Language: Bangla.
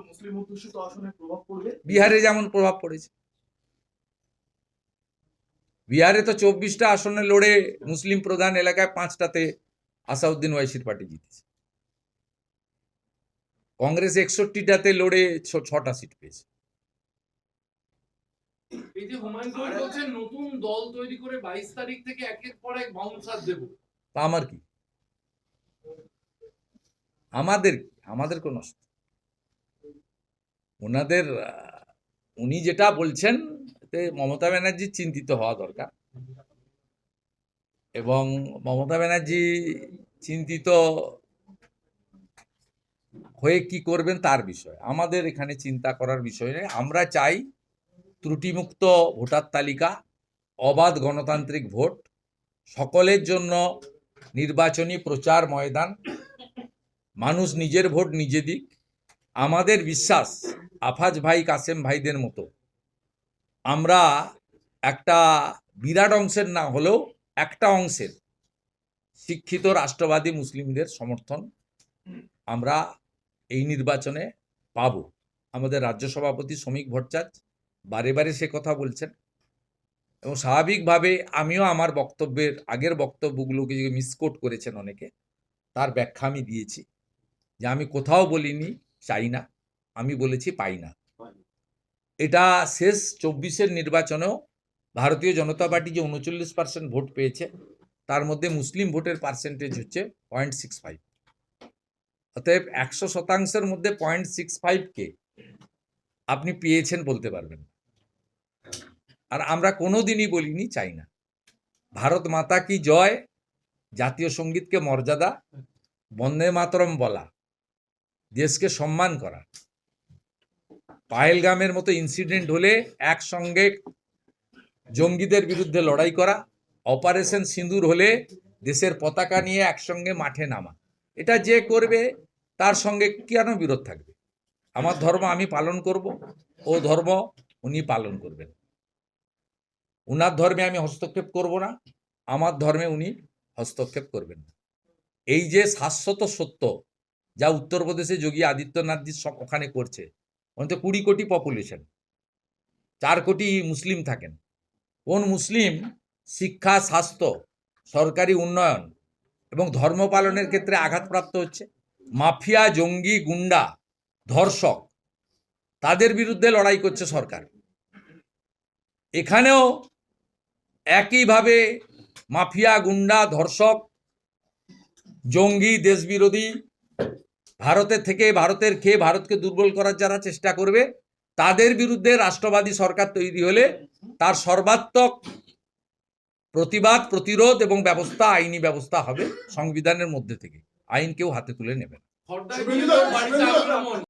মুসলিম অধ্যুষিত আসনে প্রভাব পড়বে? বিহারে যেমন প্রভাব পড়েছে। বিহারে তো 24টা আসনে লড়ে মুসলিম প্রধান এলাকায় 5টাতে আসাউদ্দিন ওয়াইসির পার্টি জিতেছে। কংগ্রেস 61টাতে লড়ে 6টা সিট পেয়েছে। এই যে হুমায়ুন কবির বলছেন নতুন দল তৈরি করে 22 তারিখ থেকে একের পর এক বাউন্সার দেব, তা আমার কি, আমাদের কোন ওনাদের উনি যেটা বলছেন এতে মমতা ব্যানার্জি চিন্তিত হওয়া দরকার, এবং মমতা ব্যানার্জি চিন্তিত হয়ে কি করবেন তার বিষয়, আমাদের এখানে চিন্তা করার বিষয় নেই। আমরা চাই ত্রুটিমুক্ত ভোটার তালিকা, অবাধ গণতান্ত্রিক ভোট, সকলের জন্য নির্বাচনী প্রচার ময়দান, মানুষ নিজের ভোট নিজে দিক। আমাদের বিশ্বাস আফাজ ভাই, কাসেম ভাইদের মতো আমরা একটা বিরাট অংশের না হলেও একটা অংশের শিক্ষিত রাষ্ট্রবাদী মুসলিমদের সমর্থন আমরা এই নির্বাচনে পাব। আমাদের রাজ্য সভাপতি শ্রমিক ভট্টাচার্য বারে বারে সে কথা বলছেন, এবং স্বাভাবিকভাবে আমিও আমার বক্তব্যের আগের বক্তব্যগুলোকে যে মিসকোট করেছেন অনেকে, তার ব্যাখ্যা আমি দিয়েছি যে আমি কোথাও বলিনি চাই না, আমি বলেছি পাই না। এটা শেষ 24-এর নির্বাচনেও ভারতীয় জনতা পার্টি যে 39% ভোট পেয়েছে তার মধ্যে মুসলিম ভোটের পার্সেন্টেজ হচ্ছে 0.65। অতএব 100%-এর মধ্যে 0.65কে আপনি পেয়েছেন বলতে পারবেন। আর আমরা কোনোদিনই বলিনি চাই না। ভারত মাতা কি জয়, জাতীয় সঙ্গীতকে মর্যাদা, বন্দে মাতরম বলা, দেশকে সম্মান করা, পাহেলগামের মতো ইনসিডেন্ট হলে একসঙ্গে জঙ্গিদের বিরুদ্ধে লড়াই করা, অপারেশন সিঁদুর হলে দেশের পতাকা নিয়ে একসঙ্গে মাঠে নামা, এটা যে করবে তার সঙ্গে কেন বিরোধ থাকবে? আমার ধর্ম আমি পালন করব, ও ধর্ম উনি পালন করবেন। উনার ধর্মে আমি হস্তক্ষেপ করব না, আমার ধর্মে উনি হস্তক্ষেপ করবেন না। এই যে শাশ্বত সত্য যা উত্তরপ্রদেশে যোগী আদিত্যনাথজি ওখানে করছে, ওখানে তো 20 কোটি পপুলেশন, 4 কোটি মুসলিম থাকেন। কোন মুসলিম শিক্ষা, স্বাস্থ্য, সরকারি উন্নয়ন এবং ধর্ম পালনের ক্ষেত্রে আঘাতপ্রাপ্ত হচ্ছে? মাফিয়া, জঙ্গি, গুন্ডা, ধর্ষক, তাদের বিরুদ্ধে লড়াই করছে সরকার। এখানেও একইভাবে মাফিয়া, গুন্ডা, ধর্ষক, জঙ্গি, দেশবিরোধী, ভারতের থেকে ভারতের খেয়ে ভারতকে দুর্বল করার যারা চেষ্টা করবে তাদের বিরুদ্ধে রাষ্ট্রবাদী সরকার তৈরি হলে তার সর্বাত্মক প্রতিবাদ, প্রতিরোধ এবং ব্যবস্থা, আইনি ব্যবস্থা হবে সংবিধানের মধ্যে থেকে। আইন কেউ হাতে তুলে নেবে না।